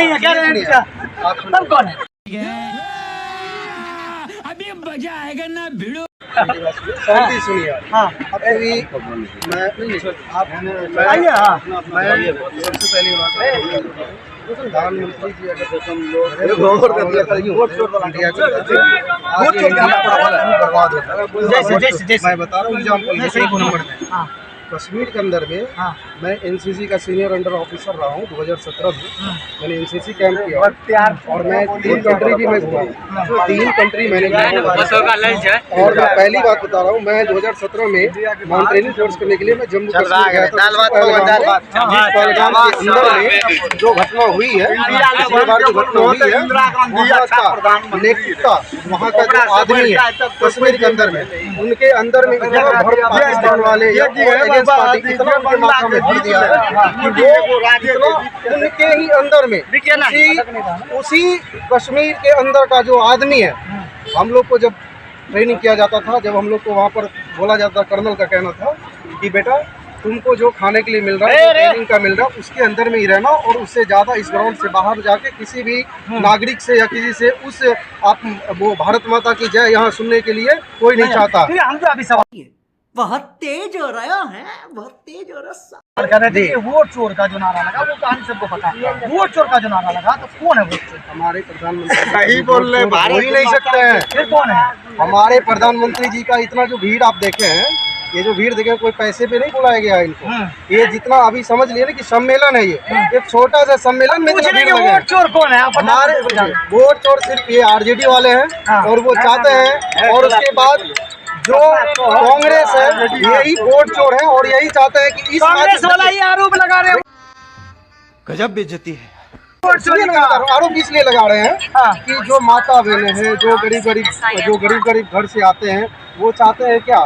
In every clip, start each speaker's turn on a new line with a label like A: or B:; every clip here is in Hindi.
A: नहीं है, कह रहे हैं तब कौन है?
B: अभी मजा आएगा ना भिड़ो।
C: शांति सुनिए। हाँ, अभी मैं
A: आइए। हाँ,
C: सबसे पहली बात प्रधानमंत्री जी अगर बर्बाद होता है,
A: जैसे
C: मैं बता रहा हूँ एग्जाम्पल कश्मीर के अंदर में मैं एनसीसी का सीनियर अंडर ऑफिसर रहा हूँ 2017 में। मैंने एनसीसी कैंप किया और मैं 3 कंट्री भी मैं घुमा हूँ। 3 कंट्री मैंने घुमा। और मैं पहली बात बता रहा हूँ, मैं 2017 में माउंटेनिंग कोर्स करने के लिए मैं जम्मू कश्मीर गया था। पहलगाम के अंदर में जो घटना हुई है, नेता वहाँ का जो आदमी है कश्मीर के अंदर में, उनके अंदर में पाकिस्तान वाले पार्टी इतना उनके माथा में भर दिया है कि वो उनके ही अंदर में उसी कश्मीर के अंदर का जो आदमी है, हम लोग को जब ट्रेनिंग किया जाता था, जब हम लोग को वहाँ पर बोला जाता, कर्नल का कहना था कि बेटा तुमको जो खाने के लिए मिल रहा है, ट्रेनिंग का मिल रहा है, उसके अंदर में ही रहना और उससे ज़्यादा इस ग्राउंड से बाहर जाके किसी भी नागरिक से या किसी से उस आप वो भारत माता की जय यहाँ सुनने के लिए कोई नहीं चाहता।
A: हम तो अभी सवाल
D: बहुत तेज हो रहा है, बहुत तेज हो रहा
A: है। वोट चोर का जो नारा लगा वो कहानी सबको पता है। वोट चोर का जो नारा लगा तो कौन है वोट चोर?
C: हमारे प्रधानमंत्री सही बोल रहे, हो ही नहीं सकते हैं।
A: फिर कौन है?
C: हमारे प्रधानमंत्री जी का इतना जो भीड़ आप देखे हैं, ये जो भीड़ देखे कोई पैसे पे नहीं बुलाया गया इनको। ये जितना अभी समझ लिए ना कि सम्मेलन है, ये एक छोटा सा सम्मेलन में
A: वोट चोर कौन है?
C: हमारे वोट चोर सिर्फ ये आरजेडी वाले हैं और वो चाहते हैं। और उसके बाद जो कांग्रेस है यही वोट चोर है और यही चाहते हैं कि इस
A: कांग्रेस वाला ही आरोप लगा रहे हैं।
D: गजब बेइज्जती है।
C: आरोप इसलिए लगा रहे हैं कि जो माता बहने हैं, जो गरीब घर से आते हैं, वो चाहते हैं क्या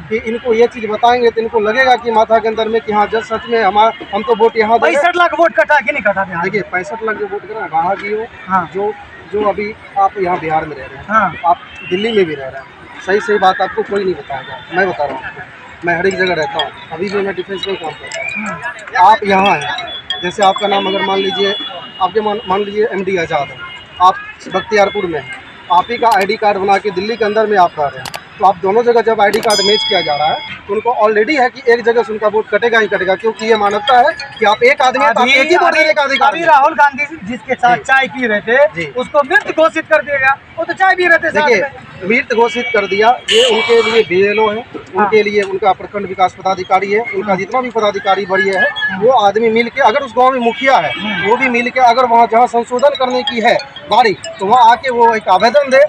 C: कि इनको ये चीज बताएंगे तो इनको लगेगा कि माथा के अंदर में कि हाँ जब सच में हम तो वोट यहाँ
A: 65 लाख वोट कटा कि नहीं कटा?
C: देखिए 65 लाख जो वोट करा वहाँ की हो, जो अभी आप यहाँ बिहार में रह रहे हैं, आप दिल्ली में भी रह रहे हैं, सही बात आपको कोई नहीं बताएगा। मैं बता रहा हूँ आपको, मैं हर एक जगह रहता हूँ, अभी भी मैं डिफेंस में काम करता हूँ। आप यहाँ हैं, जैसे आपका नाम अगर मान लीजिए आपके मान लीजिए MD आज़ाद है, आप बख्तियारपुर में हैं, आप ही का ID कार्ड बना के दिल्ली के अंदर में आप रह रहे हैं, तो आप दोनों जगह जब ID कार्ड मैच किया जा रहा है तो उनको ऑलरेडी है कि एक जगह से उनका वोट कटेगा ही कटेगा, क्योंकि ये मानवता है कि आप एक आदमी है तो आप एक ही वोट देने का अधिकार।
A: अभी राहुल गांधी जिसके साथ चाय पी रहे थे उसको मृत घोषित कर दिया गया, वो तो चाय पी रहे थे।
C: देखिए मृत घोषित कर दिया, ये उनके लिए BLO है, उनके लिए उनका प्रखंड विकास पदाधिकारी है, उनका जितना भी पदाधिकारी बढ़िया है, वो आदमी मिल के, अगर उस गाँव में मुखिया है वो भी मिल के अगर वहाँ जहाँ संशोधन करने की है बारी तो वहाँ आके वो एक आवेदन दे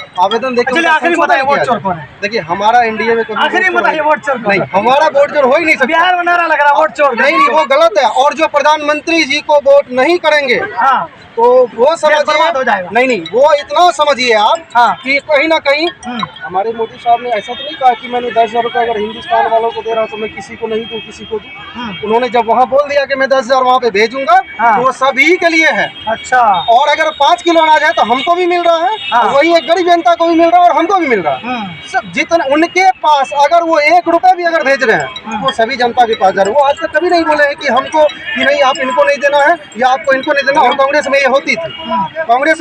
C: देखिए हमारा NDA में
A: आखिरी बताइए वोट चोर
C: नहीं, हमारा वोट चोर हो ही नहीं सकता।
A: बिहार में नारा लग रहा वोट चोर
C: नहीं, वो गलत है। और जो प्रधानमंत्री जी को वोट नहीं करेंगे तो वो समझिए
A: हो जाएगा।
C: नहीं, वो इतना समझिए आप कि कहीं ना कहीं हमारे मोदी साहब ने ऐसा तो नहीं कहा कि मैंने 10,000 रुपये अगर हिंदुस्तान वालों को दे रहा हूँ तो मैं किसी को नहीं दूँ, किसी को दूँ। उन्होंने जब वहाँ बोल दिया कि मैं 10,000 वहाँ पे भेजूंगा तो वो सभी के लिए है।
A: अच्छा,
C: और अगर 5 किलो अनाज है तो हमको भी मिल रहा है, वही एक गरीब जनता को भी मिल रहा है और हमको भी मिल रहा है। सब जितना उनके पास अगर वो 1 रुपये भी अगर भेज रहे हैं वो सभी जनता के पास जा रहे हैं। वो आज तक कभी नहीं बोले हैं कि हमको कि नहीं आप इनको नहीं देना है या आपको इनको नहीं देना। और कांग्रेस में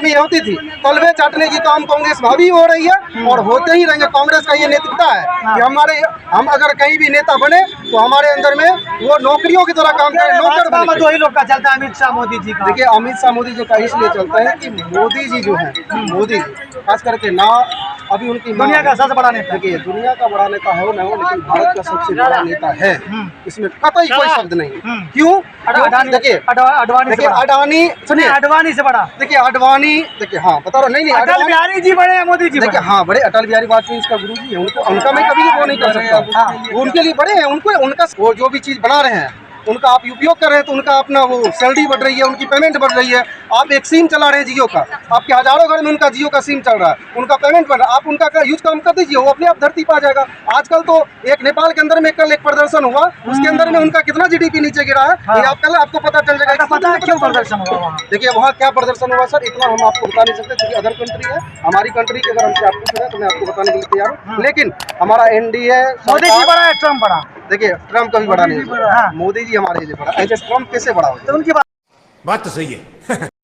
C: ये होती थी, तलवे चाटने की काम कांग्रेस में अभी हो रही है और होते ही रहेंगे। कांग्रेस का ये नेतृत्व है कि हम अगर कहीं भी नेता बने तो हमारे अंदर में वो नौकरियों की तरह काम करें। नौकर
A: दो ही लोग का चलता है, अमित शाह मोदी जी का।
C: देखिए अमित शाह मोदी जी का इसलिए चलता है कि मोदी जी जो है, मोदी जी खास करके ना अभी उनकी
A: दुनिया का सबसे बड़ा नेता,
C: देखिए दुनिया का बड़ा नेता हो ना हो लेकिन भारत का सबसे बड़ा नेता है, इसमें कतई कोई शब्द नहीं। क्यों? देखिए अडानी सुनिए,
A: अडवाणी से बड़ा,
C: देखिए अडवाणी, देखिए हाँ बता रहा नहीं
A: अटल बिहारी जी बड़े हैं, मोदी जी
C: देखिए हाँ बड़े, अटल बिहारी वाजपेयी इसका गुरु जी है, उनका मैं कभी वो नहीं कर सकता। वो उनके लिए बड़े हैं, उनका वो जो भी चीज़ बना रहे हैं उनका आप उपयोग कर रहे हैं तो उनका अपना वो सैलरी बढ़ रही है, उनकी पेमेंट बढ़ रही है। आप एक सिम चला रहे हैं जियो का, आपके हजारों घर में उनका जियो का सिम चल रहा है, उनका पेमेंट बढ़ रहा है, आप उनका यूज कम कर दीजिए, वो अपने आप धरती पर आ जाएगा। आजकल तो एक नेपाल के अंदर में कल एक प्रदर्शन हुआ, उसके अंदर में उनका कितना GDP नीचे गिरा है ये आप कल आपको पता चल जाएगा।
A: पता है क्यों प्रदर्शन हुआ?
C: देखिए वहाँ क्या प्रदर्शन हुआ सर, इतना हम आपको बता नहीं सकते क्योंकि अदर कंट्री है। हमारी कंट्री के अगर हमसे आप पूछ रहे हैं तो मैं आपको बताने के लिए तैयार हूँ, लेकिन हमारा NDA
A: मोदी जी बड़ा है, ट्रम्प बड़ा?
C: देखिए ट्रम्प कभी बड़ा नहीं, मोदी जी हमारे लिए बड़ा। ऐसे ट्रम्प कैसे बड़ा हो?
A: तो उनकी
D: बात तो सही है।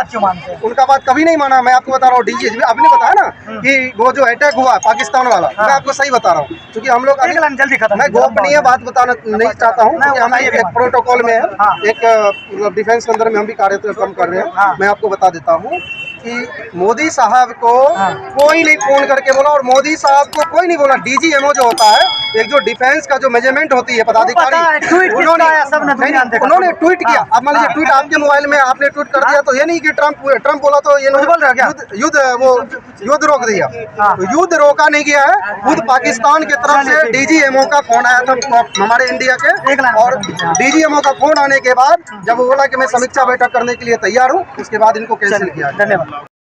A: बात क्यों मानते हैं?
C: उनका बात कभी नहीं माना। मैं आपको बता रहा हूँ, डीजी आपने बताया ना कि वो जो अटैक हुआ पाकिस्तान वाला, मैं आपको सही बता रहा हूँ, क्योंकि हम लोग
A: जल्दी खत्म।
C: मैं गोपनीय बात बताना नहीं चाहता हूँ, क्योंकि हम एक प्रोटोकॉल में है, एक मतलब डिफेंस के अंदर में हम भी कार्यक्रम कर रहे हैं। मैं आपको बता देता हूँ कि मोदी साहब को कोई नहीं फोन करके बोला, और मोदी साहब को कोई नहीं बोला। डीजीएमओ जो होता है, एक जो डिफेंस का जो मेजरमेंट होती है पदाधिकारी, उन्होंने ट्वीट किया। अब मान लीजिए ट्वीट आपके मोबाइल में आपने ट्वीट कर दिया, तो ये नहीं कि ट्रम्प बोला तो ये युद्ध रोक दिया। तो युद्ध रोका नहीं गया है, खुद पाकिस्तान की तरफ से डीजीएमओ का फोन आया था हमारे इंडिया के, और डीजीएमओ का फोन आने के बाद जब वो बोला कि मैं समीक्षा बैठक करने के लिए तैयार हूँ, उसके बाद इनको कैंसिल किया।
A: धन्यवाद।